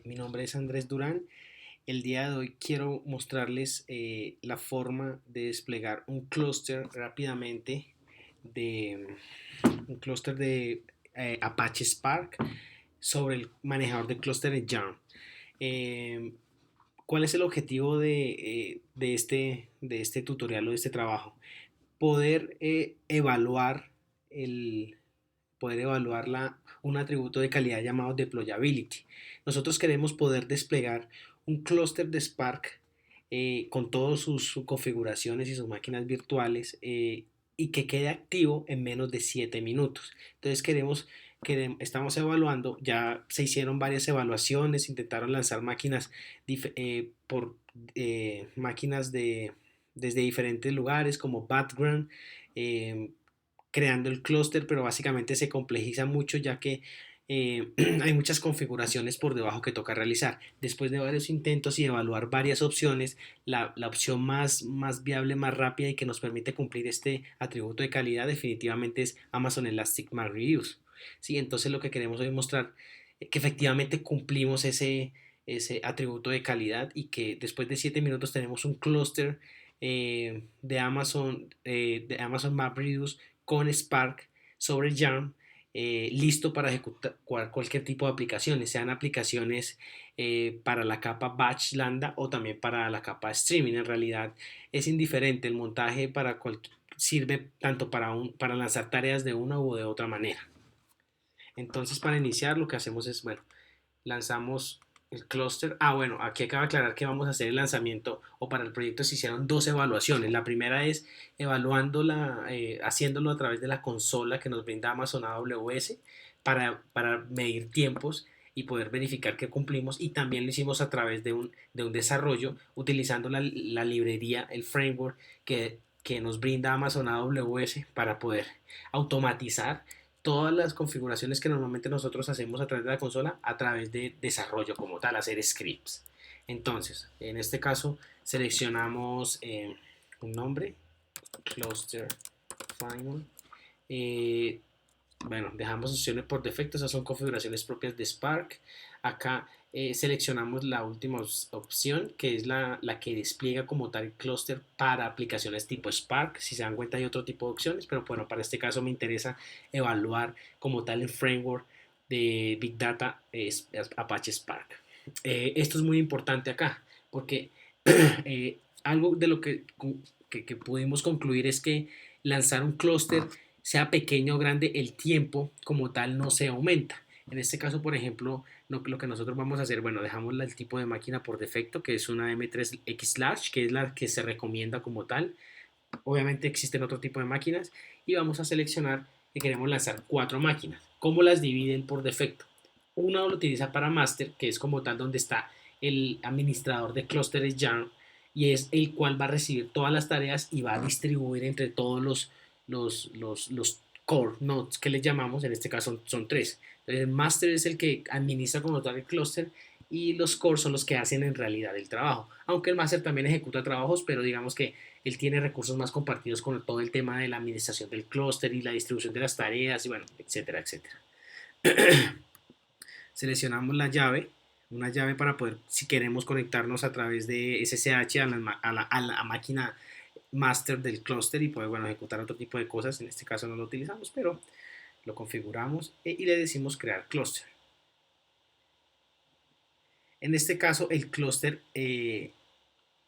Mi nombre es Andrés Durán. El día de hoy quiero mostrarles la forma de desplegar un clúster rápidamente de un clúster de Apache Spark sobre el manejador de clústeres Yarn. Eh, ¿Cuál es el objetivo de este tutorial o de este trabajo? Poder evaluar el, poder evaluar un atributo de calidad llamado deployability. Nosotros queremos poder desplegar un clúster de Spark con todas sus configuraciones y sus máquinas virtuales y que quede activo en menos de 7 minutos. Entonces estamos evaluando, ya se hicieron varias evaluaciones, intentaron lanzar máquinas por máquinas desde diferentes lugares como Background, eh, creando el clúster, pero básicamente se complejiza mucho ya que hay muchas configuraciones por debajo que toca realizar. Después de varios intentos y evaluar varias opciones, la opción más viable, más rápida y que nos permite cumplir este atributo de calidad definitivamente es Amazon Elastic MapReduce. ¿Sí? Entonces lo que queremos hoy es mostrar que efectivamente cumplimos ese atributo de calidad y que después de 7 minutos tenemos un clúster de Amazon MapReduce con Spark sobre Yarn, listo para ejecutar cualquier tipo de aplicaciones, sean aplicaciones para la capa batch lambda o también para la capa streaming. En realidad es indiferente, el montaje sirve tanto para lanzar tareas de una u de otra manera. Entonces, para iniciar lo que hacemos es, bueno, lanzamos el clúster. Bueno, aquí acaba de aclarar que vamos a hacer el lanzamiento o para el proyecto se hicieron dos evaluaciones. La primera es haciéndolo a través de la consola que nos brinda Amazon AWS para medir tiempos y poder verificar que cumplimos, y también lo hicimos a través de un desarrollo utilizando la librería, el framework que nos brinda Amazon AWS para poder automatizar todas las configuraciones que normalmente nosotros hacemos a través de la consola a través de desarrollo como tal, hacer scripts. Entonces, en este caso, seleccionamos un nombre, cluster final. Eh, bueno, dejamos opciones por defecto, esas son configuraciones propias de Spark. Acá seleccionamos la última opción, que es la que despliega como tal el clúster para aplicaciones tipo Spark. Si se dan cuenta hay otro tipo de opciones, pero bueno, para este caso me interesa evaluar como tal el framework de Big Data Apache Spark. Esto es muy importante acá, porque algo de lo que pudimos concluir es que lanzar un clúster, sea pequeño o grande, el tiempo como tal no se aumenta. En este caso, por ejemplo, lo que nosotros vamos a hacer, bueno, dejamos el tipo de máquina por defecto, que es una M3X Large, que es la que se recomienda como tal. Obviamente existen otro tipo de máquinas y vamos a seleccionar que queremos lanzar 4 máquinas. ¿Cómo las dividen por defecto? Una lo utiliza para master, que es como tal donde está el administrador de clústeres Yarn, y es el cual va a recibir todas las tareas y va a distribuir entre todos los core nodes que les llamamos. En este caso son 3. Entonces el master es el que administra como tal el clúster y los core son los que hacen en realidad el trabajo. Aunque el master también ejecuta trabajos, pero digamos que él tiene recursos más compartidos con todo el tema de la administración del clúster y la distribución de las tareas y bueno, etcétera, etcétera. Seleccionamos una llave para poder, si queremos conectarnos a través de SSH a la máquina master del clúster y poder, bueno, ejecutar otro tipo de cosas. En este caso no lo utilizamos, pero lo configuramos y le decimos crear clúster. En este caso el clúster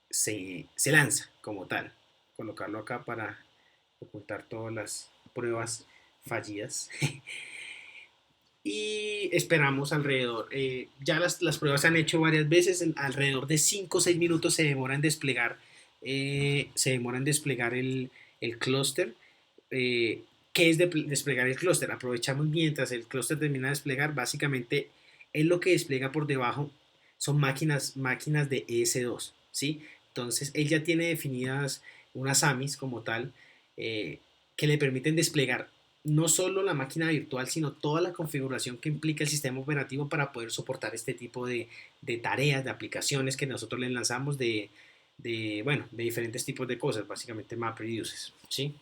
se lanza como tal. Colocarlo acá para ocultar todas las pruebas fallidas. Y esperamos alrededor, ya las pruebas se han hecho varias veces, alrededor de 5 o 6 minutos se demora en desplegar el clúster. ¿Qué es desplegar el clúster? Aprovechamos mientras el clúster termina de desplegar, básicamente es lo que despliega por debajo, son máquinas de ES2, ¿sí? Entonces él ya tiene definidas unas AMIs como tal, que le permiten desplegar no solo la máquina virtual, sino toda la configuración que implica el sistema operativo para poder soportar este tipo de tareas, de aplicaciones que nosotros le lanzamos bueno, de diferentes tipos de cosas, básicamente MapReduces, ¿sí?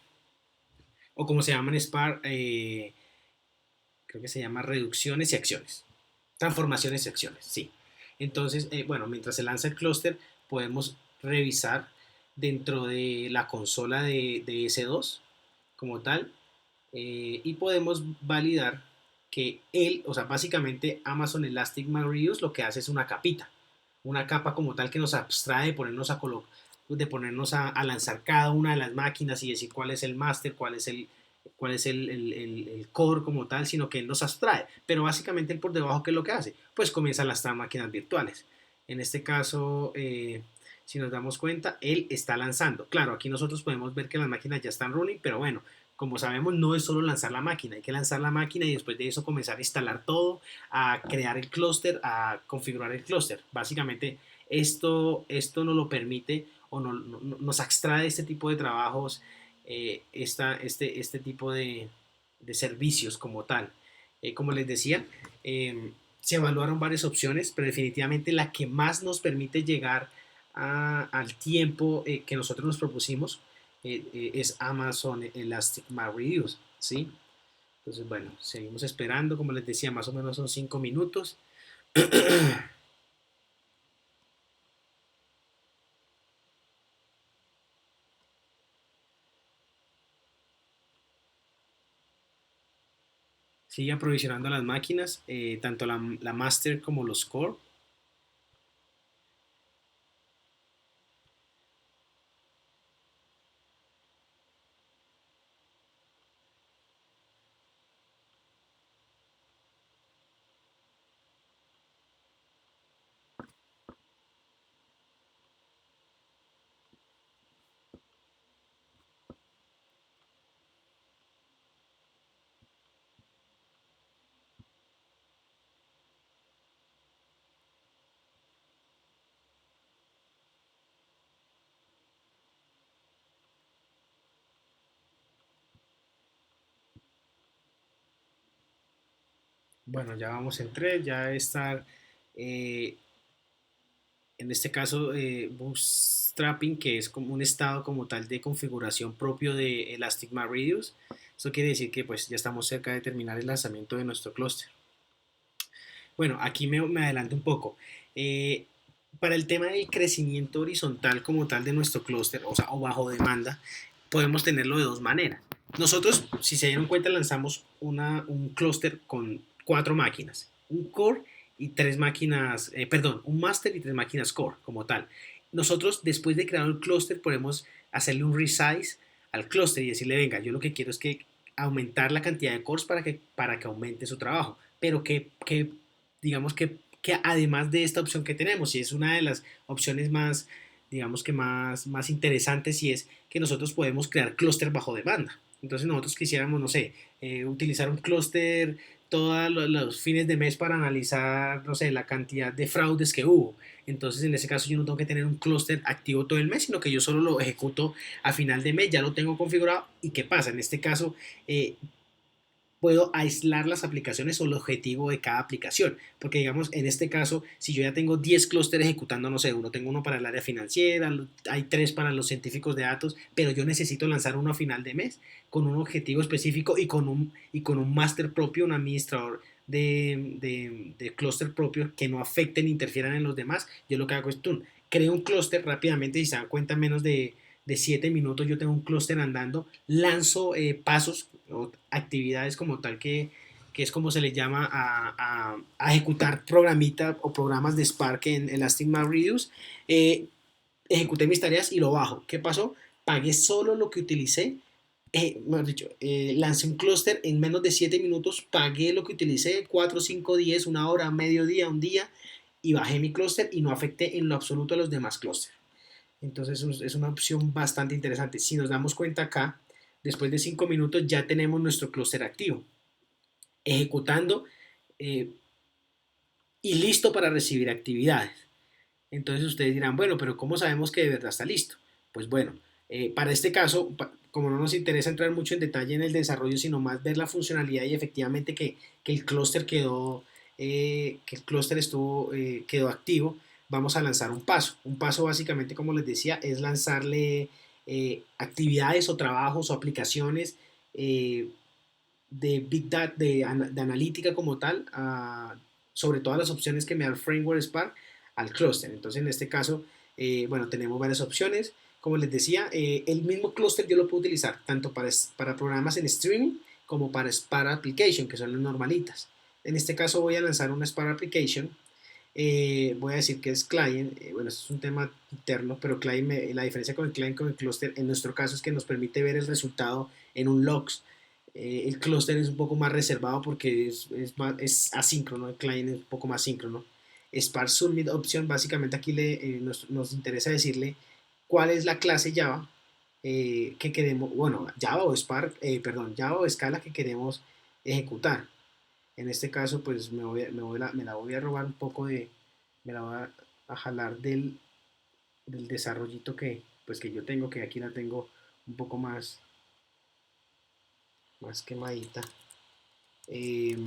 O como se llaman Spark, creo que se llama reducciones y acciones. Transformaciones, secciones, sí. Entonces, bueno, mientras se lanza el clúster, podemos revisar dentro de la consola de S2 como tal, y podemos validar que él, o sea, básicamente Amazon Elastic MapReduce lo que hace es una capa como tal que nos abstrae de ponernos de ponernos a lanzar cada una de las máquinas y decir cuál es el master, cuál es el core como tal, sino que él nos abstrae. Pero básicamente él por debajo, ¿qué es lo que hace? Pues comienza a lanzar máquinas virtuales. En este caso, si nos damos cuenta, él está lanzando. Claro, aquí nosotros podemos ver que las máquinas ya están running, pero bueno, como sabemos, no es solo lanzar la máquina, hay que lanzar la máquina y después de eso comenzar a instalar todo, a crear el clúster, a configurar el clúster. Básicamente, esto nos lo permite o nos extrae este tipo de trabajos, este tipo de servicios como tal. Como les decía, se evaluaron varias opciones, pero definitivamente la que más nos permite llegar al tiempo que nosotros nos propusimos es Amazon Elastic MapReduce, ¿sí? Entonces, bueno, seguimos esperando, como les decía, más o menos son 5 minutos. Sigue aprovisionando las máquinas, tanto la Master como los Core. Bueno, ya vamos en 3, ya estar, eh, en este caso, bootstrapping, que es como un estado como tal de configuración propio de Elastic MapReduce. Eso quiere decir que pues ya estamos cerca de terminar el lanzamiento de nuestro clúster. Bueno, aquí me adelanto un poco. Eh, para el tema del crecimiento horizontal como tal de nuestro clúster, o sea, o bajo demanda, podemos tenerlo de dos maneras. Nosotros, si se dieron cuenta, lanzamos un clúster con 4 máquinas, un core y 3 máquinas, perdón, un master y 3 máquinas core como tal. Nosotros, después de crear el clúster, podemos hacerle un resize al clúster y decirle, venga, yo lo que quiero es que aumentar la cantidad de cores para que aumente su trabajo. Pero que digamos que además de esta opción que tenemos, y es una de las opciones más, digamos que más interesantes, y es que nosotros podemos crear clúster bajo demanda. Entonces nosotros quisiéramos, no sé, utilizar un clúster todos los fines de mes para analizar, no sé, la cantidad de fraudes que hubo. Entonces, en ese caso, yo no tengo que tener un clúster activo todo el mes, sino que yo solo lo ejecuto a final de mes, ya lo tengo configurado. ¿Y qué pasa? En este caso, puedo aislar las aplicaciones o el objetivo de cada aplicación. Porque digamos, en este caso, si yo ya tengo 10 clústeres ejecutando, no sé, tengo uno para el área financiera, hay 3 para los científicos de datos, pero yo necesito lanzar uno a final de mes con un objetivo específico y con un máster propio, un administrador de clúster propio que no afecten ni interfieran en los demás. Yo lo que hago es, creo un clúster rápidamente, si se dan cuenta, en menos de 7 minutos yo tengo un clúster andando, lanzo pasos o actividades como tal que es como se le llama a ejecutar programitas o programas de Spark en Elastic MapReduce. Ejecuté mis tareas y lo bajo. ¿Qué pasó? Pagué solo lo que utilicé. Mejor dicho, lancé un clúster en menos de 7 minutos, pagué lo que utilicé, 4, 5, 10, una hora, medio día, un día, y bajé mi clúster y no afecté en lo absoluto a los demás clústeres. Entonces es una opción bastante interesante. Si nos damos cuenta acá, después de 5 minutos ya tenemos nuestro clúster activo, ejecutando, eh, y listo para recibir actividades. Entonces ustedes dirán, bueno, pero ¿cómo sabemos que de verdad está listo? Pues bueno, para este caso, como no nos interesa entrar mucho en detalle en el desarrollo, sino más ver la funcionalidad y efectivamente que el clúster quedó activo, vamos a lanzar un paso. Un paso básicamente, como les decía, es lanzarle actividades o trabajos o aplicaciones de Big Data, de analítica como tal, sobre todas las opciones que me da el framework Spark al clúster. Entonces, en este caso, bueno, tenemos varias opciones. Como les decía, el mismo clúster yo lo puedo utilizar tanto para programas en streaming como para Spark Application, que son las normalitas. En este caso voy a lanzar una Spark Application. Voy a decir que es client. Bueno, esto es un tema interno, pero client la diferencia con el client con el clúster en nuestro caso es que nos permite ver el resultado en un logs. El clúster es un poco más reservado porque es asíncrono, el client es un poco más síncrono. Spark Submit Option, básicamente aquí nos interesa decirle cuál es la clase Java que queremos, bueno, Java o Spark, perdón, Java o Scala que queremos ejecutar. En este caso, pues me la voy a robar un poco me la voy a jalar del desarrollito pues que yo tengo, que aquí la tengo un poco más quemadita. Eh,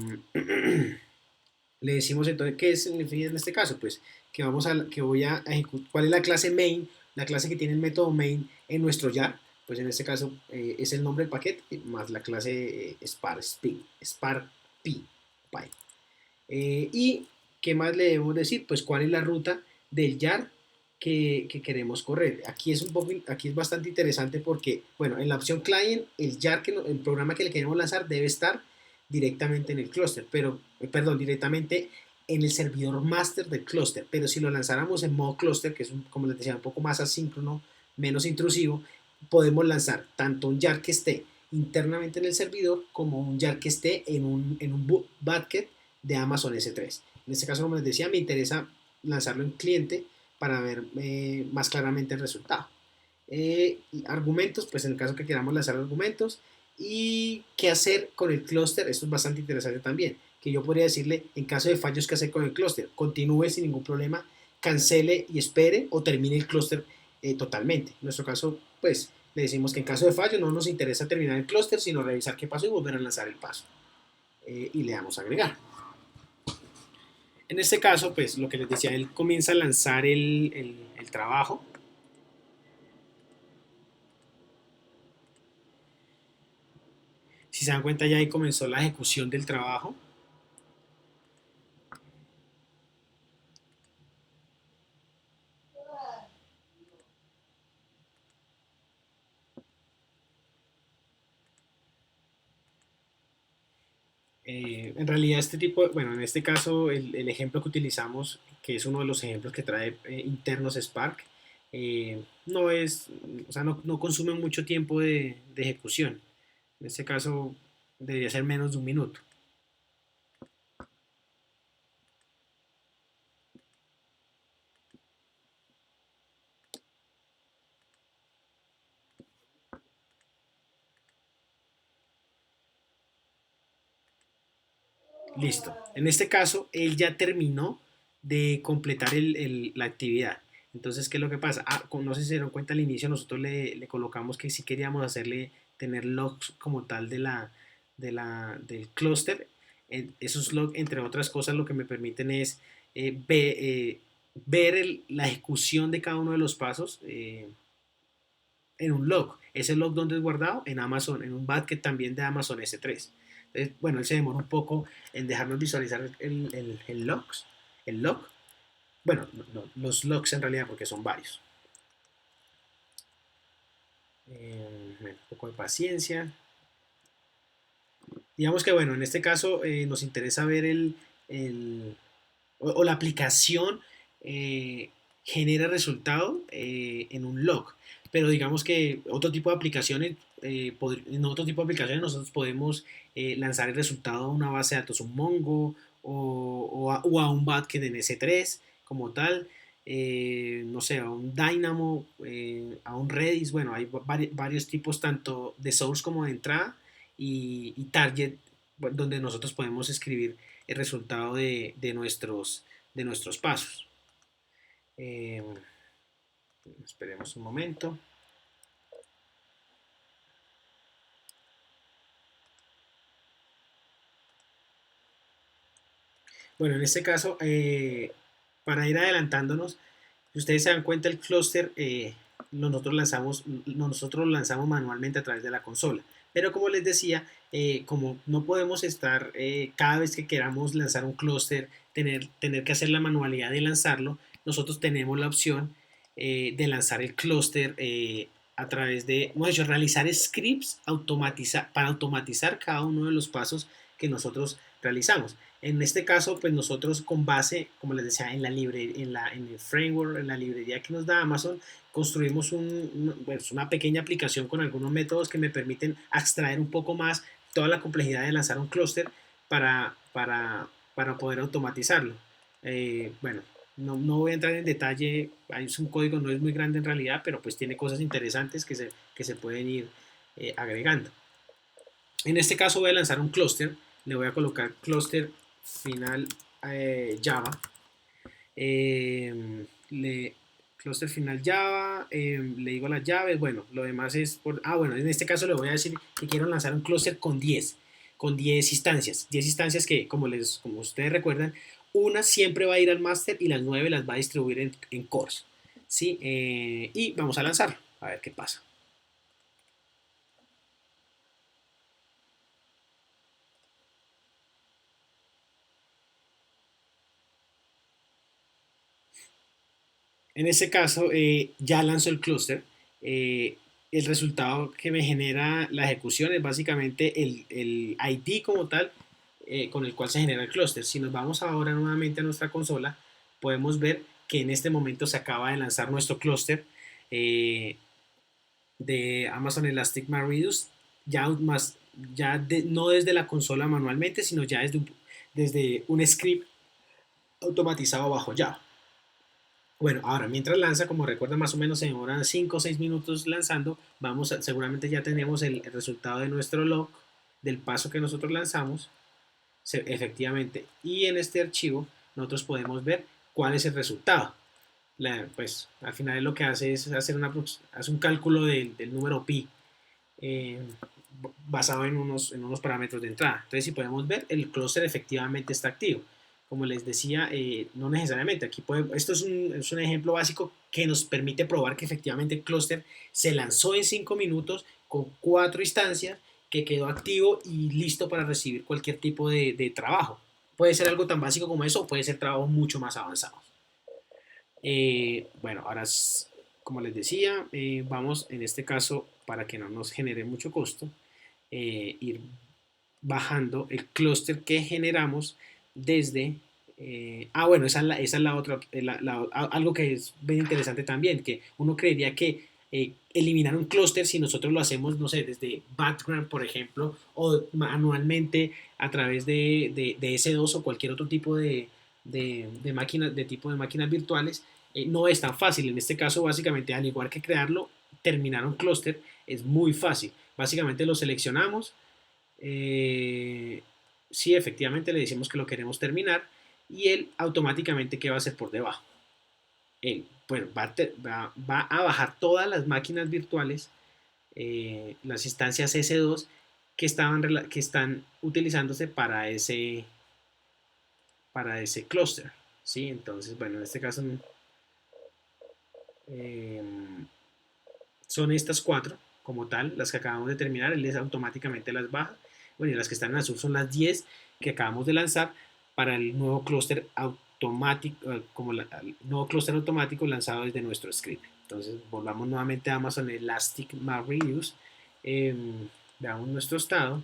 Le decimos entonces qué significa en este caso, pues que voy a ejecutar, cuál es la clase main, la clase que tiene el método main en nuestro jar, pues en este caso es el nombre del paquete más la clase Spark P. Y qué más le debemos decir, pues cuál es la ruta del jar que queremos correr. Aquí es bastante interesante porque, bueno, en la opción client, el programa que le queremos lanzar debe estar directamente en el clúster, pero, perdón, directamente en el servidor master del clúster, pero si lo lanzáramos en modo clúster, que es, como les decía, un poco más asíncrono, menos intrusivo, podemos lanzar tanto un jar que esté internamente en el servidor como un jar que esté en un bucket de Amazon S3. En este caso, como les decía, me interesa lanzarlo en cliente para ver más claramente el resultado. Argumentos, pues en el caso que queramos lanzar argumentos. Y qué hacer con el clúster, esto es bastante interesante también, que yo podría decirle en caso de fallos qué hacer con el clúster, continúe sin ningún problema, cancele y espere o termine el clúster totalmente. En nuestro caso, pues le decimos que en caso de fallo no nos interesa terminar el clúster, sino revisar qué pasó y volver a lanzar el paso. Y le damos a agregar. En este caso, pues lo que les decía, él comienza a lanzar el trabajo. Si se dan cuenta, ya ahí comenzó la ejecución del trabajo. En realidad este tipo, bueno, en este caso el ejemplo que utilizamos, que es uno de los ejemplos que trae internos Spark, no es, o sea, no consume mucho tiempo de ejecución. En este caso debería ser menos de un minuto. Listo. En este caso, él ya terminó de completar la actividad. Entonces, ¿qué es lo que pasa? No sé si se dieron cuenta al inicio, nosotros le colocamos que si queríamos tener logs como tal del clúster. Esos logs, entre otras cosas, lo que me permiten es ver la ejecución de cada uno de los pasos en un log. Ese log donde es guardado en Amazon, en un bucket también de Amazon S3. Entonces, bueno, él se demora un poco en dejarnos visualizar el log. Bueno, los logs en realidad porque son varios. Un poco de paciencia. Digamos que bueno, en este caso nos interesa ver o la aplicación eh, genera resultado en un log. Pero digamos que otro tipo de aplicaciones, en otro tipo de aplicaciones nosotros podemos lanzar el resultado a una base de datos, un Mongo o a un bucket en S3 como tal. No sé, a un Dynamo, a un Redis, bueno, hay varios tipos tanto de source como de entrada y target, donde nosotros podemos escribir el resultado de nuestros pasos. Eh, Esperemos un momento. Bueno, en este caso, para ir adelantándonos, si ustedes se dan cuenta, el clúster nosotros lo lanzamos manualmente a través de la consola. Pero como les decía, como no podemos estar cada vez que queramos lanzar un clúster, tener que hacer la manualidad de lanzarlo, nosotros tenemos la opción de lanzar el clúster a través de, bueno, realizar scripts para automatizar cada uno de los pasos que nosotros realizamos. En este caso, pues nosotros con base, como les decía, en el framework, en la librería que nos da Amazon, construimos pues una pequeña aplicación con algunos métodos que me permiten extraer un poco más toda la complejidad de lanzar un clúster para poder automatizarlo. Bueno, no voy a entrar en detalle, es un código, no es muy grande en realidad, pero pues tiene cosas interesantes que se pueden ir agregando. En este caso voy a lanzar un clúster, le voy a colocar clúster final Java. Le Cluster final Java, le digo las llaves, bueno, lo demás es bueno, en este caso le voy a decir que quiero lanzar un clúster con 10 instancias, 10 instancias que, como ustedes recuerdan, una siempre va a ir al master y las 9 las va a distribuir en cores, ¿sí? Y vamos a lanzarlo, a ver qué pasa. En este caso, ya lanzo el clúster. El resultado que me genera la ejecución es básicamente el ID como tal con el cual se genera el clúster. Si nos vamos ahora nuevamente a nuestra consola, podemos ver que en este momento se acaba de lanzar nuestro clúster eh, de Amazon Elastic MapReduce, no desde la consola manualmente, sino ya desde un script automatizado bajo Java. Bueno, ahora mientras lanza, como recuerda, más o menos se demora 5 o 6 minutos lanzando, seguramente ya tenemos el resultado de nuestro log, del paso que nosotros lanzamos, efectivamente, y en este archivo nosotros podemos ver cuál es el resultado. Pues al final lo que hace es hace un cálculo del número pi eh, basado en unos parámetros de entrada. Entonces, si podemos ver, el clúster efectivamente está activo. Como les decía, no necesariamente. Esto es un ejemplo básico que nos permite probar que efectivamente el clúster se lanzó en 5 minutos con 4 instancias, que quedó activo y listo para recibir cualquier tipo de trabajo. Puede ser algo tan básico como eso o puede ser trabajo mucho más avanzado. Bueno, ahora, como les decía, vamos en este caso, para que no nos genere mucho costo, ir bajando el clúster que generamos desde... bueno, esa es la otra, algo que es bien interesante también, que uno creería que eliminar un clúster si nosotros lo hacemos, no sé, desde background, por ejemplo, o manualmente a través de S2 o cualquier otro tipo de máquinas, de tipo de máquinas virtuales, no es tan fácil. En este caso, básicamente, al igual que crearlo, terminar un clúster es muy fácil. Básicamente lo seleccionamos, eh, sí, efectivamente le decimos que lo queremos terminar y él automáticamente, ¿qué va a hacer por debajo? Él, bueno, va a bajar todas las máquinas virtuales, las instancias S2 que están utilizándose para ese clúster, ¿sí? Entonces, bueno, en este caso eh, son estas cuatro como tal, las que acabamos de terminar, él automáticamente las baja. Bueno, y las que están en azul son las 10 que acabamos de lanzar para el nuevo clúster automático, el nuevo clúster automático lanzado desde nuestro script. Entonces, volvamos nuevamente a Amazon Elastic MapReduce, eh, veamos nuestro estado.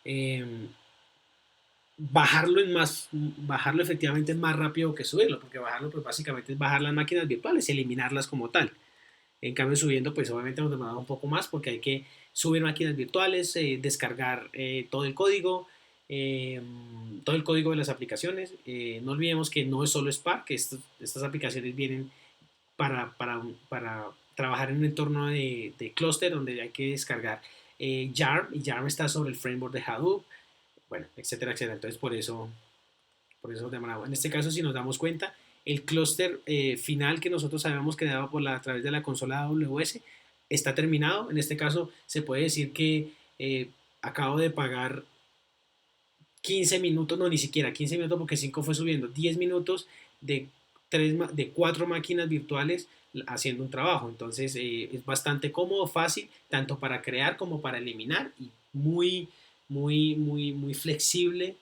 Eh, bajarlo efectivamente es más rápido que subirlo, porque bajarlo pues básicamente es bajar las máquinas virtuales y eliminarlas como tal. En cambio, subiendo, pues obviamente nos demora un poco más porque hay que subir máquinas virtuales, descargar eh, todo el código de las aplicaciones. No olvidemos que no es solo Spark, que estas aplicaciones vienen para trabajar en un entorno de clúster donde hay que descargar YARM, y YARM está sobre el framework de Hadoop, bueno, etcétera, etcétera. Entonces, por eso demoraba. En este caso, si nos damos cuenta, el clúster final que nosotros habíamos creado a través de la consola AWS está terminado. En este caso, se puede decir que acabo de pagar 15 minutos, no, ni siquiera 15 minutos porque 5 fue subiendo, 10 minutos de de 4 máquinas virtuales haciendo un trabajo. Entonces es bastante cómodo, fácil, tanto para crear como para eliminar y muy flexible,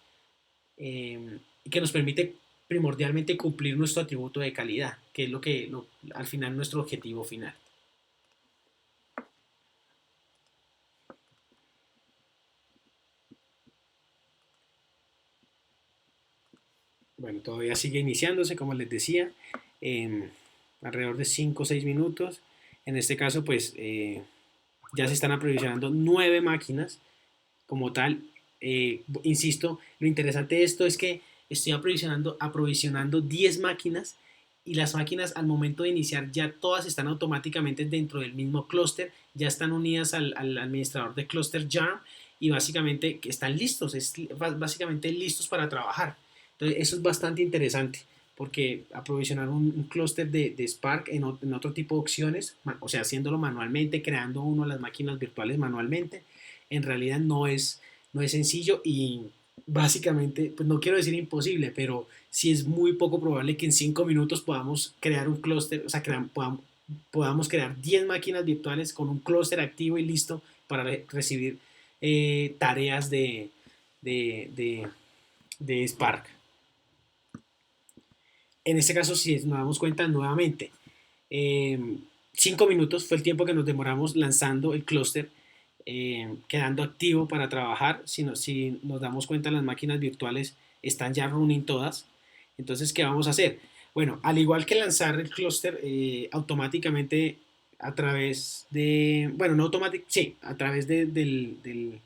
y que nos permite primordialmente cumplir nuestro atributo de calidad, que es al final nuestro objetivo final. Bueno, todavía sigue iniciándose, como les decía, alrededor de 5 o 6 minutos. En este caso, pues ya se están aprovisionando 9 máquinas como tal. Insisto, lo interesante de esto es que estoy aprovisionando 10 máquinas, y las máquinas al momento de iniciar ya todas están automáticamente dentro del mismo clúster, ya están unidas al administrador de clúster YARN, y básicamente están listos, básicamente listos para trabajar. Entonces eso es bastante interesante, porque aprovisionar un clúster de Spark en otro tipo de opciones, o sea, haciéndolo manualmente, creando uno las máquinas virtuales manualmente, en realidad no es sencillo, y básicamente, pues no quiero decir imposible, pero sí es muy poco probable que en 5 minutos podamos crear un clúster, o sea, podamos crear 10 máquinas virtuales con un clúster activo y listo para recibir tareas de, de, de Spark. En este caso, si nos damos cuenta nuevamente, 5 minutos fue el tiempo que nos demoramos lanzando el clúster, quedando activo para trabajar. Si nos damos cuenta, las máquinas virtuales están ya running todas. Entonces, ¿qué vamos a hacer? Bueno, al igual que lanzar el clúster automáticamente a través de, bueno, no automáticamente, sí, a través de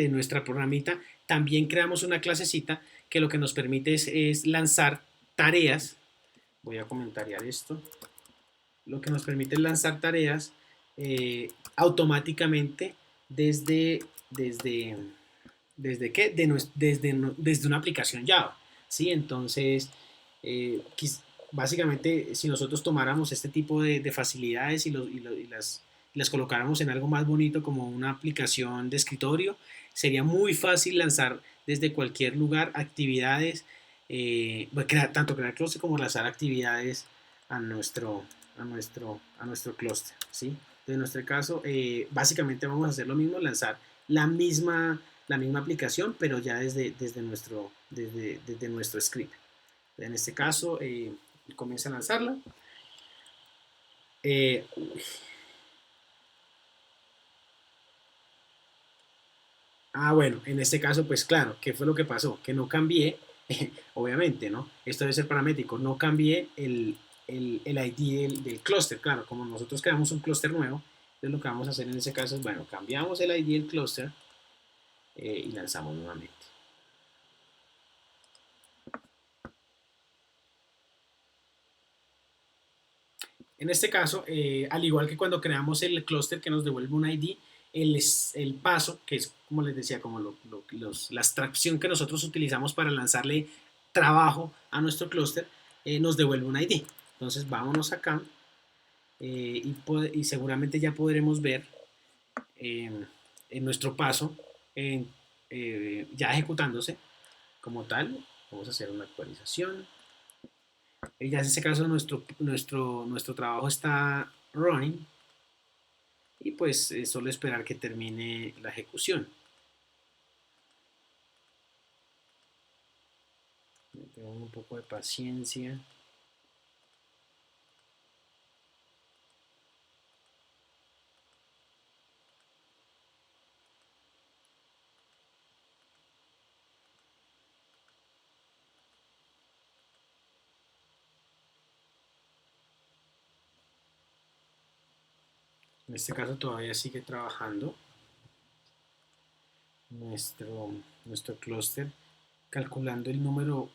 nuestra programita, también creamos una clasecita que lo que nos permite es lanzar tareas. Voy a comentariar esto. Lo que nos permite es lanzar tareas automáticamente desde, ¿desde qué? Desde una aplicación Java, ¿sí? Entonces, básicamente, si nosotros tomáramos este tipo de facilidades y las colocáramos en algo más bonito como una aplicación de escritorio, sería muy fácil lanzar desde cualquier lugar actividades, tanto crear clúster como lanzar actividades a nuestro clúster, ¿sí? En nuestro caso, básicamente vamos a hacer lo mismo, lanzar la misma aplicación, pero ya desde nuestro script. En este caso, comienza a lanzarla. Eh, bueno, en este caso, pues claro, ¿qué fue lo que pasó? Que no cambié, obviamente, ¿no? Esto debe ser paramétrico, no cambié el ID del clúster, claro, como nosotros creamos un clúster nuevo, entonces lo que vamos a hacer en ese caso es, bueno, cambiamos el ID del clúster y lanzamos nuevamente. En este caso, al igual que cuando creamos el clúster que nos devuelve un ID, el paso, que es como les decía, como la abstracción que nosotros utilizamos para lanzarle trabajo a nuestro clúster, nos devuelve un ID. Entonces vámonos acá, y seguramente ya podremos ver en nuestro paso ya ejecutándose como tal. Vamos a hacer una actualización. Ya en este caso nuestro trabajo está running, y pues es solo esperar que termine la ejecución. Tengo un poco de paciencia. En este caso todavía sigue trabajando nuestro, nuestro clúster, calculando el número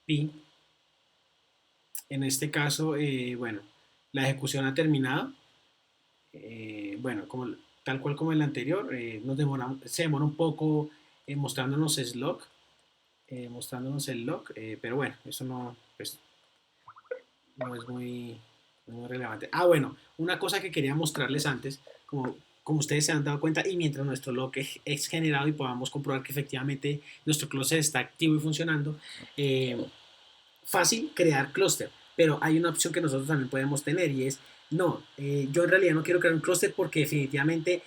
pi. En este caso, bueno, la ejecución ha terminado. Bueno, tal cual como el anterior, se demora un poco mostrándonos el log, pero bueno, eso pues, no es muy relevante. Bueno, una cosa que quería mostrarles antes, como ustedes se han dado cuenta, y mientras nuestro log es generado y podamos comprobar que efectivamente nuestro closet está activo y funcionando, fácil crear clúster, pero hay una opción que nosotros también podemos tener y es, no, yo en realidad no quiero crear un clúster porque definitivamente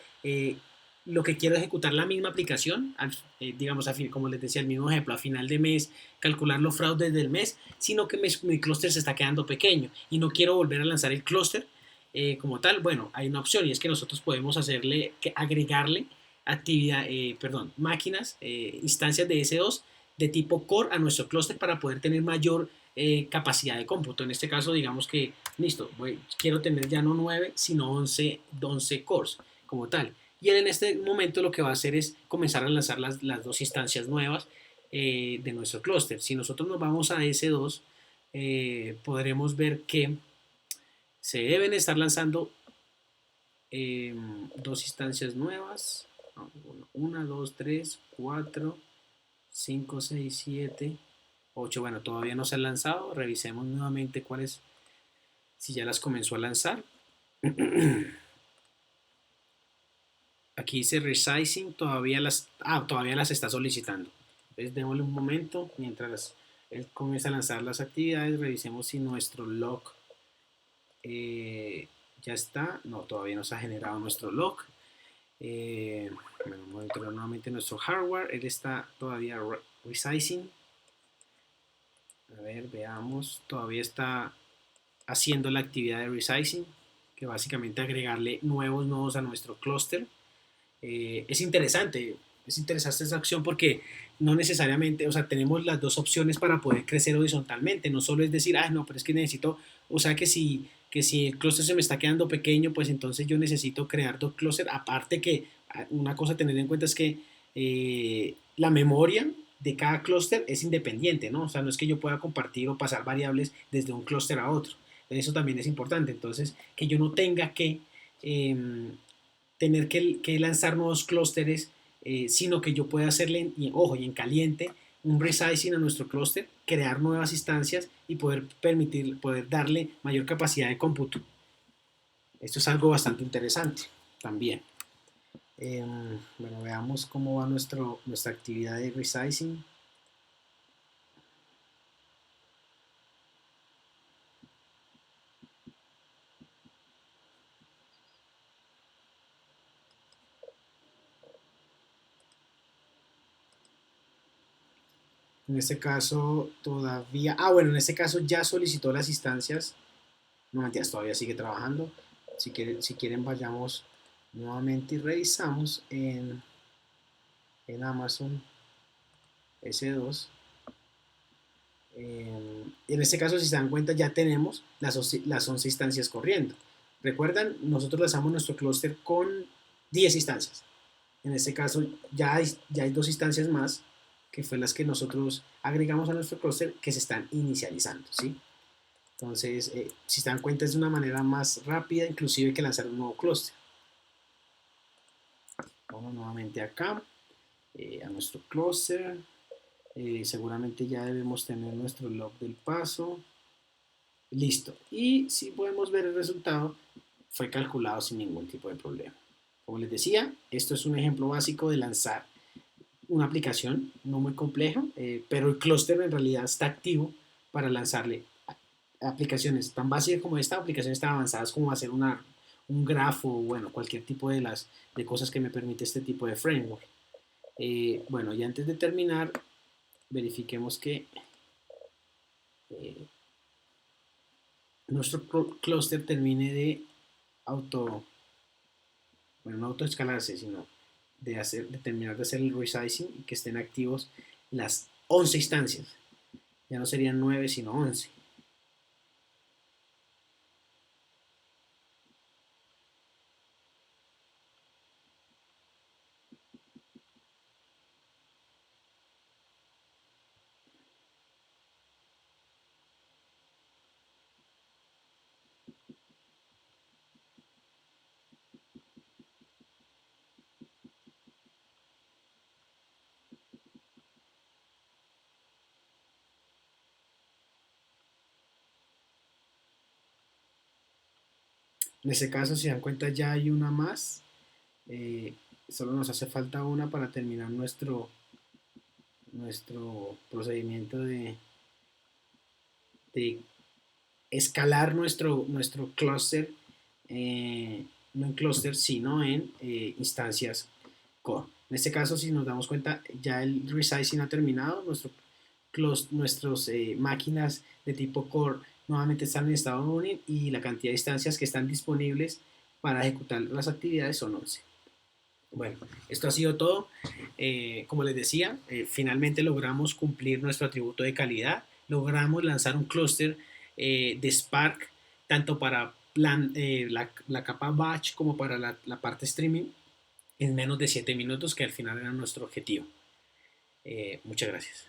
lo que quiero es ejecutar la misma aplicación, digamos, como les decía, el mismo ejemplo, a final de mes, calcular los fraudes del mes, sino que mi clúster se está quedando pequeño y no quiero volver a lanzar el clúster como tal. Bueno, hay una opción y es que nosotros podemos agregarle máquinas, instancias de S2 de tipo core a nuestro clúster para poder tener mayor capacidad de cómputo. En este caso, digamos que, listo, quiero tener ya no 9, sino 11 cores como tal. Y él en este momento lo que va a hacer es comenzar a lanzar las dos instancias nuevas de nuestro clúster. Si nosotros nos vamos a S2, podremos ver que se deben estar lanzando dos instancias nuevas. Una, dos, tres, cuatro, 5, 6, 7, 8. Bueno, todavía no se han lanzado. Revisemos nuevamente cuáles, si ya las comenzó a lanzar. Aquí dice resizing, todavía las está solicitando. Entonces démosle un momento mientras él comienza a lanzar las actividades. Revisemos si nuestro log ya está. No, todavía no se ha generado nuestro log. Bueno, monitorear nuevamente nuestro hardware. Él está todavía resizing. A ver, veamos. Todavía está haciendo la actividad de resizing, que básicamente agregarle nuevos nodos a nuestro clúster. Es interesante esa acción porque no necesariamente, o sea, tenemos las dos opciones para poder crecer horizontalmente. No solo es decir, ah, no, pero es que necesito, o sea, que si el clúster se me está quedando pequeño, pues entonces yo necesito crear dos clústeres. Aparte que una cosa a tener en cuenta es que la memoria de cada clúster es independiente, ¿no? O sea, no es que yo pueda compartir o pasar variables desde un clúster a otro. Eso también es importante. Entonces, que yo no tenga que tener que lanzar nuevos clústeres, sino que yo pueda hacerle, ojo, y en caliente, un resizing a nuestro clúster, crear nuevas instancias y poder darle mayor capacidad de cómputo. Esto es algo bastante interesante también. Bueno, veamos cómo va nuestra actividad de resizing. En este caso todavía, bueno, en este caso ya solicitó las instancias. No, mentiras, todavía sigue trabajando. Si quieren vayamos nuevamente y revisamos en Amazon S2. En este caso, si se dan cuenta, ya tenemos las 11 instancias corriendo. Recuerdan, nosotros lanzamos nuestro clúster con 10 instancias. En este caso, ya hay dos instancias más, que fue las que nosotros agregamos a nuestro clúster, que se están inicializando, ¿sí? Entonces, si se dan cuenta, es de una manera más rápida, inclusive que lanzar un nuevo clúster. Vamos nuevamente acá, a nuestro clúster. Seguramente ya debemos tener nuestro log del paso. Listo. Y si podemos ver el resultado, fue calculado sin ningún tipo de problema. Como les decía, esto es un ejemplo básico de lanzar una aplicación no muy compleja, pero el clúster en realidad está activo para lanzarle aplicaciones tan básicas como esta, aplicaciones tan avanzadas como hacer un grafo, bueno, cualquier tipo de cosas que me permite este tipo de framework. Bueno, y antes de terminar, verifiquemos que nuestro clúster termine de no autoescalarse, sino de terminar de hacer el resizing y que estén activos las 11 instancias. Ya no serían 9, sino 11. En este caso, si se dan cuenta, ya hay una más. Solo nos hace falta una para terminar nuestro procedimiento de escalar nuestro clúster, no en clúster, sino en instancias core. En este caso, si nos damos cuenta, ya el resizing ha terminado, nuestras máquinas de tipo core nuevamente están en estado running y la cantidad de instancias que están disponibles para ejecutar las actividades son 11. Bueno, esto ha sido todo. Como les decía, finalmente logramos cumplir nuestro atributo de calidad, logramos lanzar un clúster de Spark, tanto para la capa batch como para la parte streaming, en menos de 7 minutos, que al final era nuestro objetivo. Muchas gracias.